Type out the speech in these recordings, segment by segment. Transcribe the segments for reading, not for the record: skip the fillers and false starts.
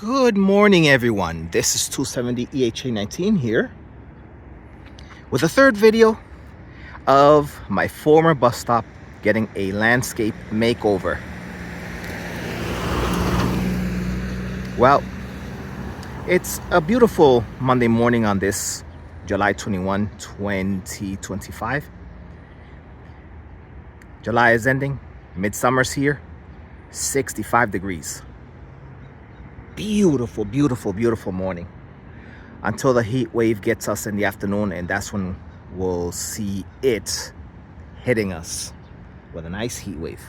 Good morning, everyone. This is 270 EHA 19 here with a third video of my former bus stop getting a landscape makeover. Well, it's a beautiful Monday morning on this July 21, 2025. July is ending, midsummer's here, 65 degrees. Beautiful, beautiful, beautiful morning until the heat wave gets us in the afternoon, and that's when we'll see it hitting us with a nice heat wave.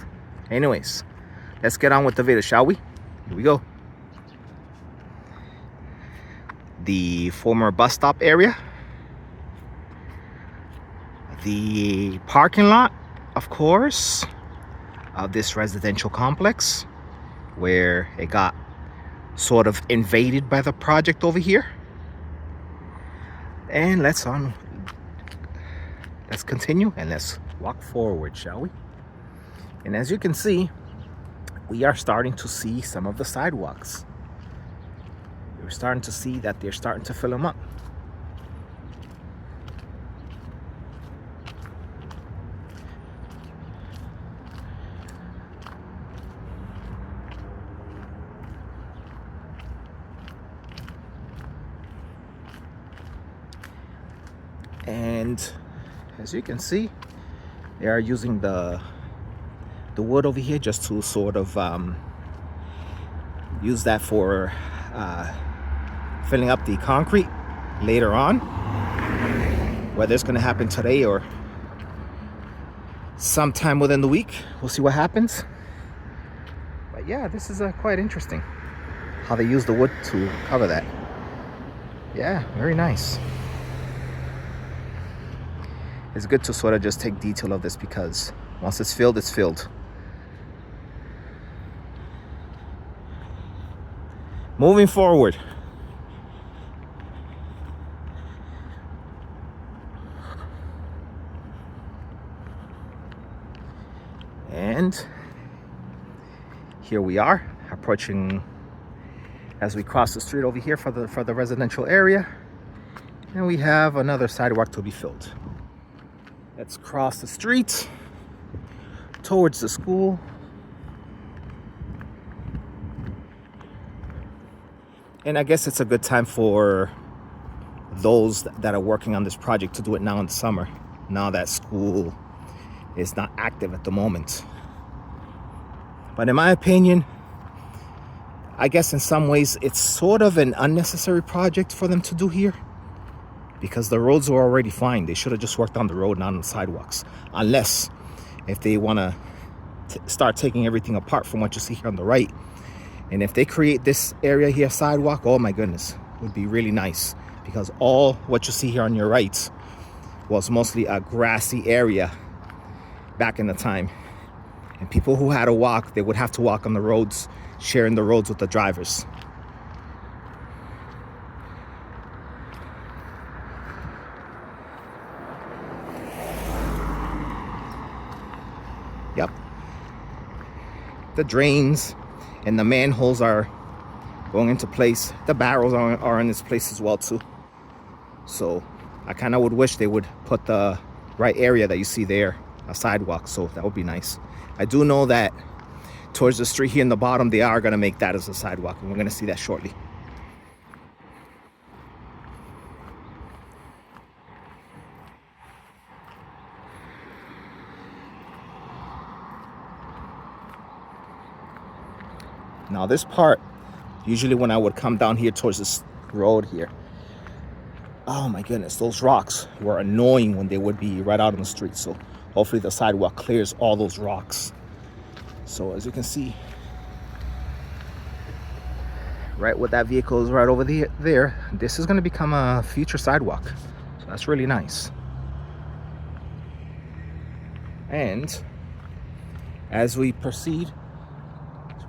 Anyways, let's get on with the video, shall we? Here we go. The former bus stop area, the parking lot, of course, of this residential complex where it got sort of invaded by the project over here. And let's continue and let's walk forward, shall we? And as you can see, we are starting to see some of the sidewalks. We're starting to see that they're starting to fill them up. And as you can see, they are using the wood over here just to sort of use that for filling up the concrete later on, whether it's going to happen today or sometime within the week. We'll see what happens. But yeah, this is quite interesting how they use the wood to cover that. Yeah, very nice. It's good to sort of just take detail of this because once it's filled, it's filled. Moving forward. And here we are approaching as we cross the street over here for the residential area. And we have another sidewalk to be filled. Let's cross the street towards the school. And I guess it's a good time for those that are working on this project to do it now in the summer, now that school is not active at the moment. But in my opinion, I guess in some ways it's sort of an unnecessary project for them to do here, because the roads are already fine. They should have just worked on the road, not on the sidewalks. Unless if they want to start taking everything apart from what you see here on the right. And if they create this area here sidewalk, oh my goodness, it would be really nice. Because all what you see here on your right was mostly a grassy area back in the time. And people who had to walk, they would have to walk on the roads, sharing the roads with the drivers. Yep. The drains and the manholes are going into place. The barrels are in this place as well too. So I kind of would wish they would put the right area that you see there, a sidewalk. So that would be nice. I do know that towards the street here in the bottom, they are going to make that as a sidewalk. And we're going to see that shortly. Now this part, usually when I would come down here towards this road here, oh my goodness, those rocks were annoying when they would be right out on the street. So hopefully the sidewalk clears all those rocks. So as you can see, right where that vehicle is right over there, this is going to become a future sidewalk. So that's really nice. And as we proceed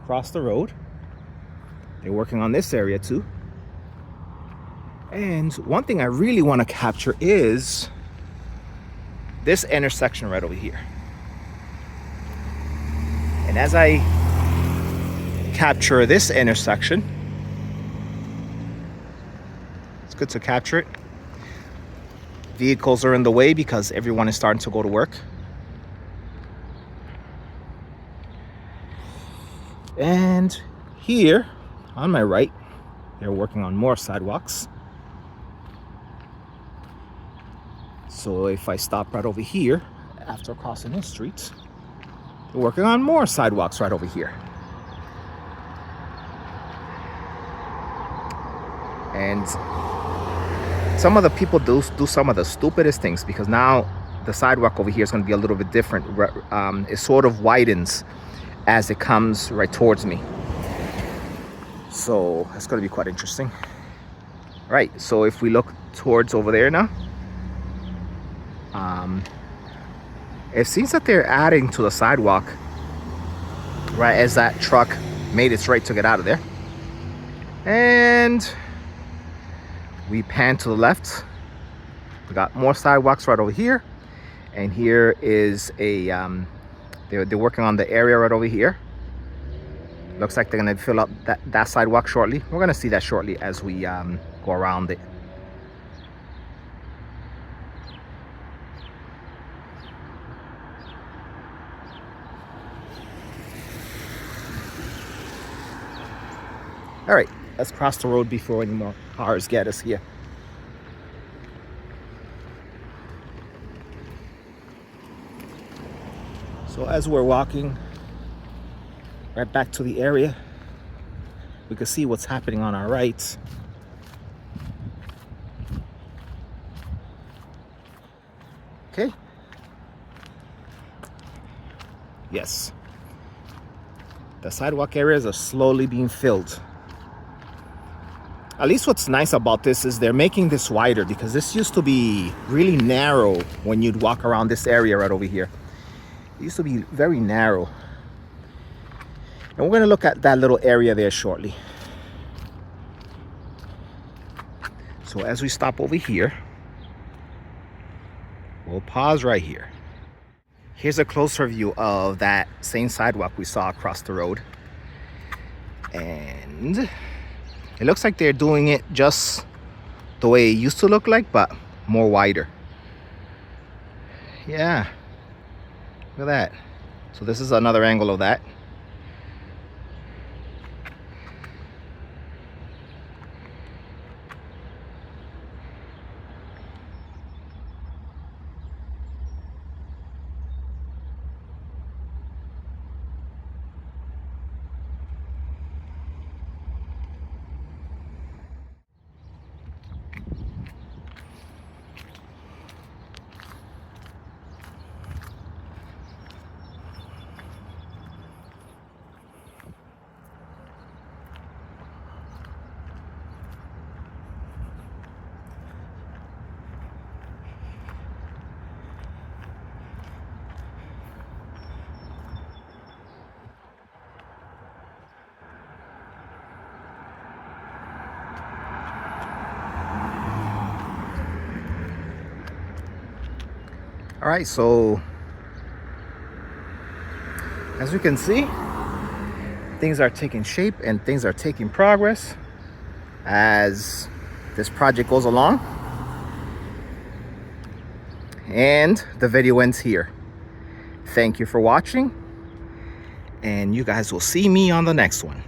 across the road, they're working on this area too. And one thing I really want to capture is this intersection right over here. And as I capture this intersection, good to capture it. Vehicles are in the way because everyone is starting to go to work. And here on my right, they're working on more sidewalks. So if I stop right over here, after crossing this street, they're working on more sidewalks right over here. And some of the people do some of the stupidest things, because now the sidewalk over here is going to be a little bit different. It sort of widens as it comes right towards me. So that's going to be quite interesting. All right, so if we look towards over there now, it seems that they're adding to the sidewalk right as that truck made its right to get out of there. And we pan to the left. We got more sidewalks right over here. And here is a, they're working on the area right over here. Looks like they're gonna fill up that sidewalk shortly. We're gonna see that shortly as we go around it. All right, let's cross the road before any more cars get us here. So as we're walking right back to the area, we can see what's happening on our right. Okay. Yes. The sidewalk areas are slowly being filled. At least what's nice about this is they're making this wider, because this used to be really narrow when you'd walk around this area right over here. It used to be very narrow. And we're going to look at that little area there shortly. So as we stop over here, we'll pause right here. Here's a closer view of that same sidewalk we saw across the road. And it looks like they're doing it just the way it used to look like, but more wider. Yeah, look at that. So this is another angle of that. All right, so as you can see, things are taking shape and things are taking progress as this project goes along. And the video ends here. Thank you for watching, and you guys will see me on the next one.